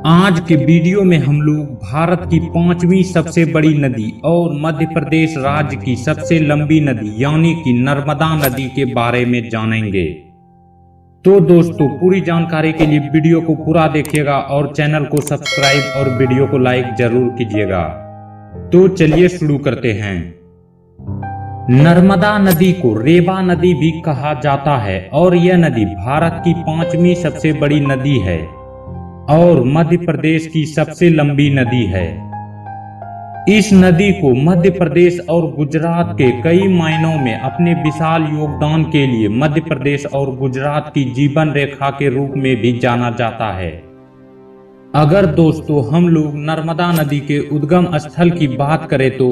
आज के वीडियो में हम लोग भारत की 5वीं सबसे बड़ी नदी और मध्य प्रदेश राज्य की सबसे लंबी नदी यानी कि नर्मदा नदी के बारे में जानेंगे। तो दोस्तों पूरी जानकारी के लिए वीडियो को पूरा देखिएगा और चैनल को सब्सक्राइब और वीडियो को लाइक जरूर कीजिएगा। तो चलिए शुरू करते हैं। नर्मदा नदी को रेवा नदी भी कहा जाता है और यह नदी भारत की 5वीं सबसे बड़ी नदी है और मध्य प्रदेश की सबसे लंबी नदी है। इस नदी को मध्य प्रदेश और गुजरात के कई मायनों में अपने विशाल योगदान के लिए मध्य प्रदेश और गुजरात की जीवन रेखा के रूप में भी जाना जाता है। अगर दोस्तों हम लोग नर्मदा नदी के उद्गम स्थल की बात करें तो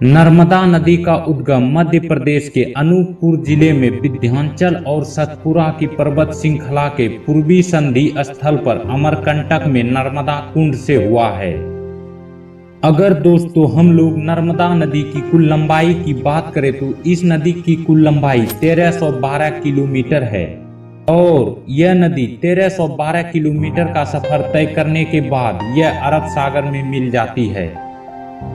नर्मदा नदी का उद्गम मध्य प्रदेश के अनूपपुर जिले में विंध्याचल और सतपुरा की पर्वत श्रृंखला के पूर्वी संधि स्थल पर अमरकंटक में नर्मदा कुंड से हुआ है। अगर दोस्तों हम लोग नर्मदा नदी की कुल लंबाई की बात करें तो इस नदी की कुल लंबाई 1312 किलोमीटर है और यह नदी 1312 किलोमीटर का सफर तय करने के बाद यह अरब सागर में मिल जाती है।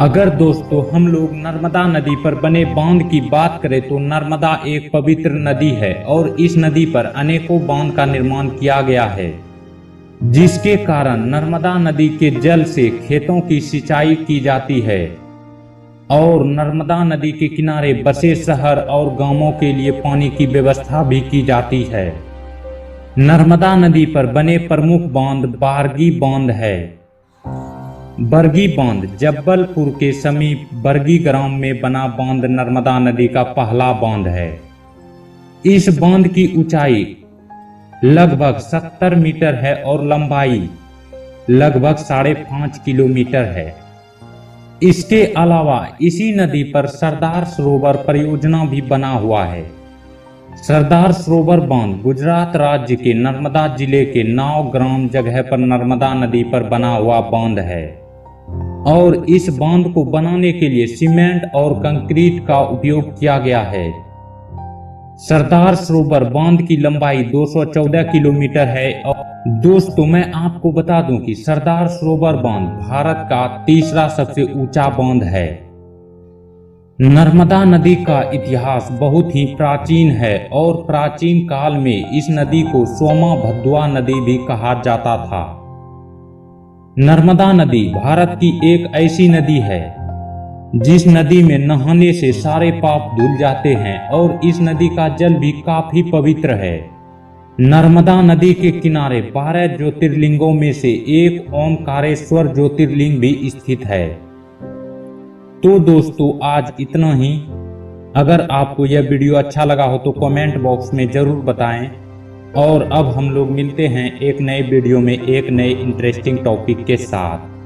अगर दोस्तों हम लोग नर्मदा नदी पर बने बांध की बात करें तो नर्मदा एक पवित्र नदी है और इस नदी पर अनेकों बांध का निर्माण किया गया है, जिसके कारण नर्मदा नदी के जल से खेतों की सिंचाई की जाती है और नर्मदा नदी के किनारे बसे शहर और गांवों के लिए पानी की व्यवस्था भी की जाती है। नर्मदा नदी पर बने प्रमुख बांध बारगी बांध है। बरगी बांध जबलपुर के समीप बरगी ग्राम में बना बांध नर्मदा नदी का पहला बांध है। इस बांध की ऊंचाई लगभग 70 मीटर है और लंबाई लगभग 5.5 किलोमीटर है। इसके अलावा इसी नदी पर सरदार सरोवर परियोजना भी बना हुआ है। सरदार सरोवर बांध गुजरात राज्य के नर्मदा जिले के नाव ग्राम जगह पर नर्मदा नदी पर बना हुआ बांध है और इस बांध को बनाने के लिए सीमेंट और कंक्रीट का उपयोग किया गया है। सरदार सरोवर बांध की लंबाई 214 किलोमीटर है और दोस्तों मैं आपको बता दूं कि सरदार सरोवर बांध भारत का तीसरा सबसे ऊंचा बांध है। नर्मदा नदी का इतिहास बहुत ही प्राचीन है और प्राचीन काल में इस नदी को सोमा भद्वा नदी भी कहा जाता था। नर्मदा नदी भारत की एक ऐसी नदी है जिस नदी में नहाने से सारे पाप धुल जाते हैं और इस नदी का जल भी काफी पवित्र है। नर्मदा नदी के किनारे 12 ज्योतिर्लिंगों में से एक ओमकारेश्वर ज्योतिर्लिंग भी स्थित है। तो दोस्तों आज इतना ही। अगर आपको यह वीडियो अच्छा लगा हो तो कमेंट बॉक्स में जरूर बताएं और अब हम लोग मिलते हैं एक नए वीडियो में एक नए इंटरेस्टिंग टॉपिक के साथ।